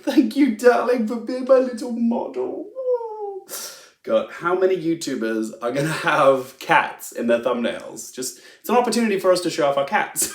Thank you, darling, for being my little model. Oh. God, how many YouTubers are gonna have cats in their thumbnails? It's an opportunity for us to show off our cats.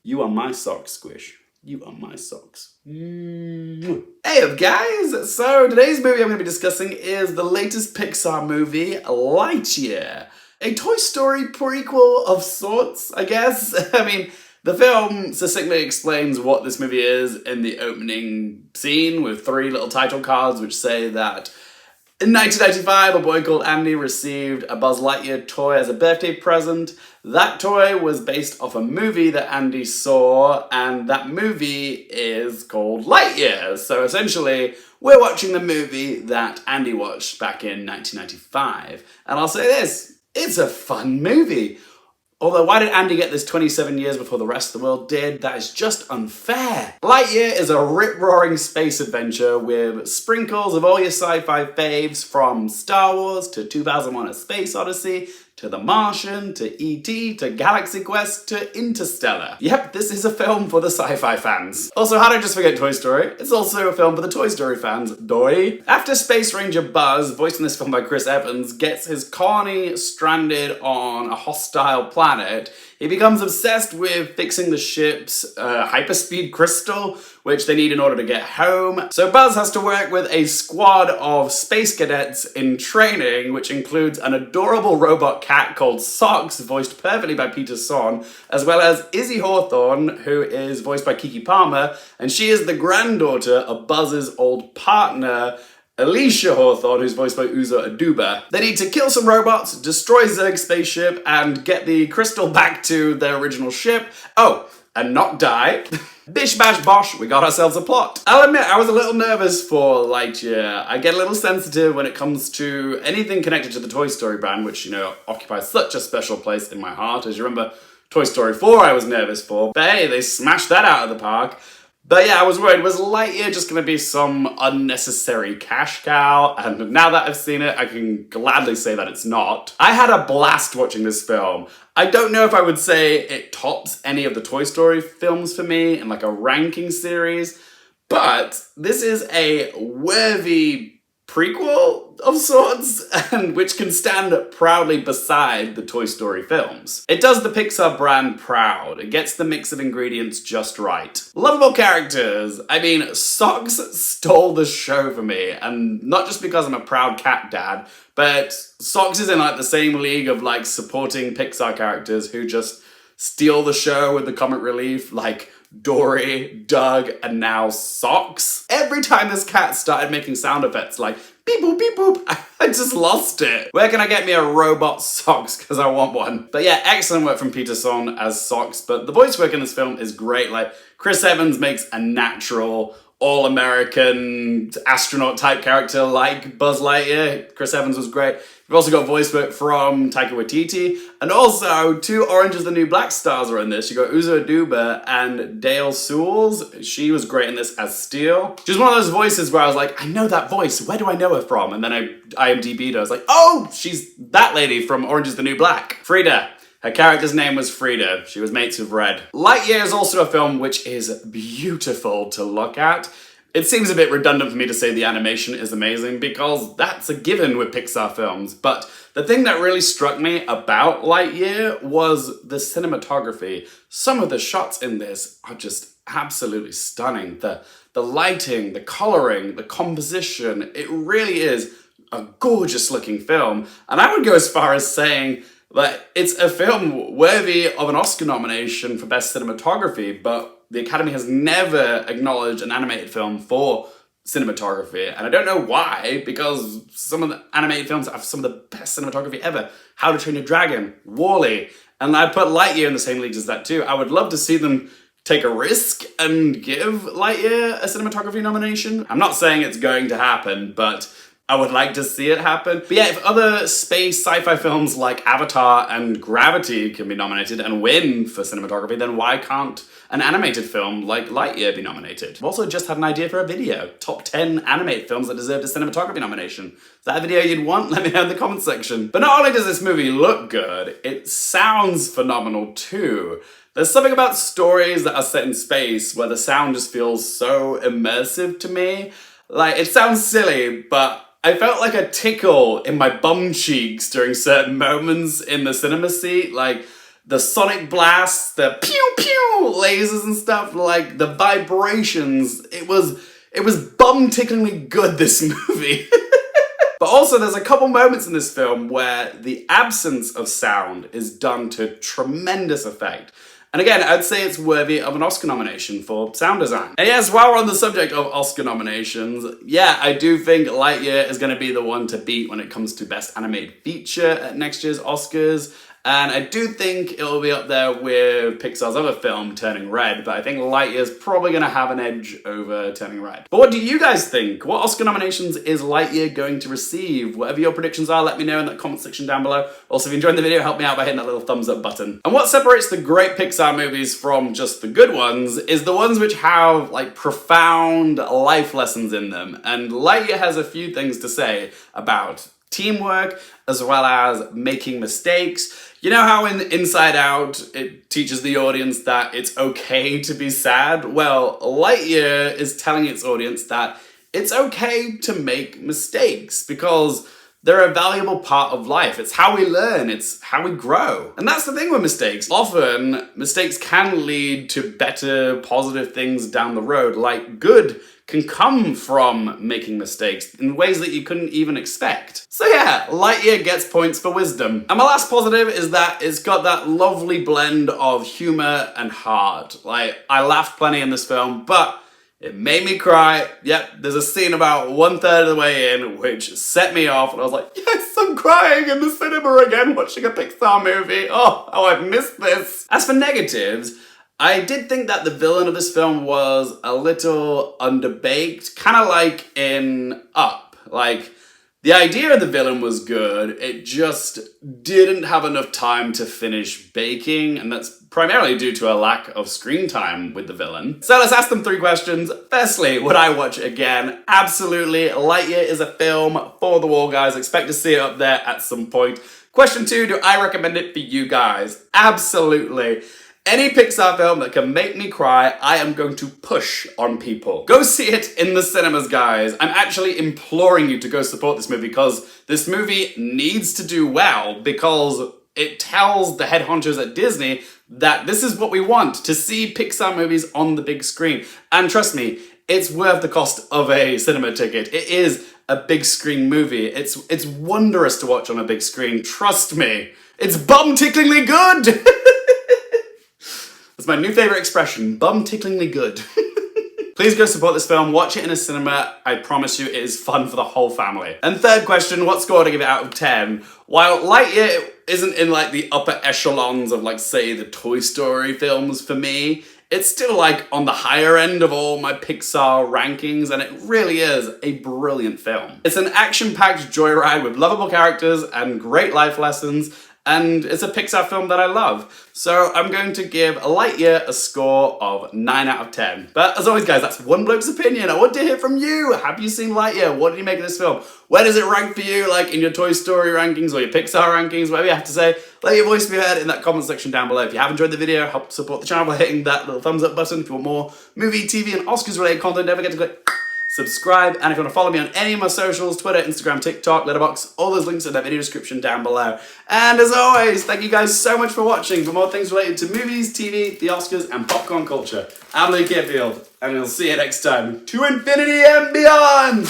You are my socks, Squish. You are my socks. Hey up, guys! So today's movie I'm going to be discussing is the latest Pixar movie, Lightyear. A Toy Story prequel of sorts, I guess. I mean, the film succinctly explains what this movie is in the opening scene with 3 little title cards which say that in 1995, a boy called Andy received a Buzz Lightyear toy as a birthday present. That toy was based off a movie that Andy saw, and that movie is called Lightyear. So essentially, we're watching the movie that Andy watched back in 1995. And I'll say this, it's a fun movie. Although, why did Andy get this 27 years before the rest of the world did? That is just unfair. Lightyear is a rip-roaring space adventure with sprinkles of all your sci-fi faves, from Star Wars to 2001: A Space Odyssey, to The Martian, to E.T., to Galaxy Quest, to Interstellar. Yep, this is a film for the sci-fi fans. Also, how did I just forget Toy Story? It's also a film for the Toy Story fans, doy. After Space Ranger Buzz, voiced in this film by Chris Evans, gets his colony stranded on a hostile planet, he becomes obsessed with fixing the ship's hyperspeed crystal, which they need in order to get home. So Buzz has to work with a squad of space cadets in training, which includes an adorable robot cat called Socks, voiced perfectly by Sohn, as well as Izzy Hawthorne, who is voiced by Keke Palmer, and she is the granddaughter of Buzz's old partner, Isiah Hawthorne, who's voiced by Uzo Aduba. They need to kill some robots, destroy Zerg's spaceship, and get the crystal back to their original ship. Oh, and not die. Bish bash bosh, we got ourselves a plot. I'll admit, I was a little nervous for Lightyear. I get a little sensitive when it comes to anything connected to the Toy Story brand, which, you know, occupies such a special place in my heart. As you remember, Toy Story 4 I was nervous for, but hey, they smashed that out of the park. But yeah, I was worried, was Lightyear just going to be some unnecessary cash cow? And now that I've seen it, I can gladly say that it's not. I had a blast watching this film. I don't know if I would say it tops any of the Toy Story films for me in like a ranking series, but this is a worthy prequel of sorts, and which can stand proudly beside the Toy Story films. It does the Pixar brand proud. It gets the mix of ingredients just right. Lovable characters. I mean, Socks stole the show for me, and not just because I'm a proud cat dad, but Socks is in like the same league of like supporting Pixar characters who just steal the show with the comic relief, like Dory, Doug, and now Socks. Every time this cat started making sound effects like beep boop, I just lost it. Where can I get me a robot Socks? Because I want one. But yeah, excellent work from Sohn as Socks, but the voice work in this film is great. Like, Chris Evans makes a natural, all-American astronaut type character like Buzz Lightyear. Chris Evans was great. We've also got voice work from Taika Waititi, and also 2 Orange is the New Black stars are in this. You got Uzo Aduba and Dale Sewells. She was great in this as Steel. She was one of those voices where I was like, I know that voice, where do I know her from? And then I IMDb'd her, I was like, oh, she's that lady from Orange is the New Black. Frida. Her character's name was Frida. She was mates with Red. Lightyear is also a film which is beautiful to look at. It seems a bit redundant for me to say the animation is amazing because that's a given with Pixar films, but the thing that really struck me about Lightyear was the cinematography. Some of the shots in this are just absolutely stunning. The lighting, the coloring, the composition, it really is a gorgeous looking film. And I would go as far as saying that it's a film worthy of an Oscar nomination for Best Cinematography, but the Academy has never acknowledged an animated film for cinematography. And I don't know why, because some of the animated films have some of the best cinematography ever. How to Train Your Dragon, WALL-E, and I put Lightyear in the same leagues as that too. I would love to see them take a risk and give Lightyear a cinematography nomination. I'm not saying it's going to happen, but I would like to see it happen. But yeah, if other space sci-fi films like Avatar and Gravity can be nominated and win for cinematography, then why can't an animated film like Lightyear be nominated? I've also just had an idea for a video. Top 10 animated films that deserved a cinematography nomination. Is that a video you'd want? Let me know in the comments section. But not only does this movie look good, it sounds phenomenal too. There's something about stories that are set in space where the sound just feels so immersive to me. Like, it sounds silly, but I felt like a tickle in my bum cheeks during certain moments in the cinema seat. Like, the sonic blasts, the pew pew lasers and stuff, like the vibrations. It was bum ticklingly good, this movie. But also there's a couple moments in this film where the absence of sound is done to tremendous effect. And again, I'd say it's worthy of an Oscar nomination for sound design. And yes, while we're on the subject of Oscar nominations, yeah, I do think Lightyear is going to be the one to beat when it comes to Best Animated Feature at next year's Oscars. And I do think it will be up there with Pixar's other film, Turning Red, but I think Lightyear's probably going to have an edge over Turning Red. But what do you guys think? What Oscar nominations is Lightyear going to receive? Whatever your predictions are, let me know in the comment section down below. Also, if you enjoyed the video, help me out by hitting that little thumbs up button. And what separates the great Pixar movies from just the good ones is the ones which have, like, profound life lessons in them. And Lightyear has a few things to say about teamwork, as well as making mistakes. You know how in Inside Out, it teaches the audience that it's okay to be sad? Well, Lightyear is telling its audience that it's okay to make mistakes because they're a valuable part of life. It's how we learn, it's how we grow. And that's the thing with mistakes. Often, mistakes can lead to better, positive things down the road, like good can come from making mistakes in ways that you couldn't even expect. So yeah, Lightyear gets points for wisdom. And my last positive is that it's got that lovely blend of humor and heart. Like, I laughed plenty in this film, but it made me cry. Yep, there's a scene about 1/3 of the way in which set me off, and I was like, yes, I'm crying in the cinema again watching a Pixar movie. Oh, how I've missed this. As for negatives, I did think that the villain of this film was a little underbaked, kind of like in Up. Like, the idea of the villain was good, it just didn't have enough time to finish baking, and that's primarily due to a lack of screen time with the villain. So let's ask them 3 questions. Firstly, would I watch it again? Absolutely. Lightyear is a film for the wall, guys. Expect to see it up there at some point. Question 2, do I recommend it for you guys? Absolutely. Any Pixar film that can make me cry, I am going to push on people. Go see it in the cinemas, guys. I'm actually imploring you to go support this movie because this movie needs to do well because it tells the head honchos at Disney that this is what we want, to see Pixar movies on the big screen. And trust me, it's worth the cost of a cinema ticket. It is a big screen movie. It's wondrous to watch on a big screen. Trust me. It's bum-ticklingly good. That's my new favourite expression, bum-ticklingly good. Please go support this film, watch it in a cinema, I promise you it is fun for the whole family. And 3rd question, what score to give it out of 10? While Lightyear isn't in like the upper echelons of like say the Toy Story films for me, it's still like on the higher end of all my Pixar rankings, and it really is a brilliant film. It's an action-packed joyride with lovable characters and great life lessons, and it's a Pixar film that I love. So I'm going to give Lightyear a score of 9 out of 10. But as always, guys, that's one bloke's opinion. I want to hear from you. Have you seen Lightyear? What did you make of this film? Where does it rank for you, like in your Toy Story rankings or your Pixar rankings, whatever you have to say? Let your voice be heard in that comment section down below. If you have enjoyed the video, help support the channel by hitting that little thumbs up button. If you want more movie, TV, and Oscars related content, don't forget to click subscribe, and if you want to follow me on any of my socials, Twitter, Instagram, TikTok, Letterboxd, all those links in that video description down below. And as always, thank you guys so much for watching. For more things related to movies, TV, the Oscars, and popcorn culture, I'm Luke Carefield, and we'll see you next time. To infinity and beyond!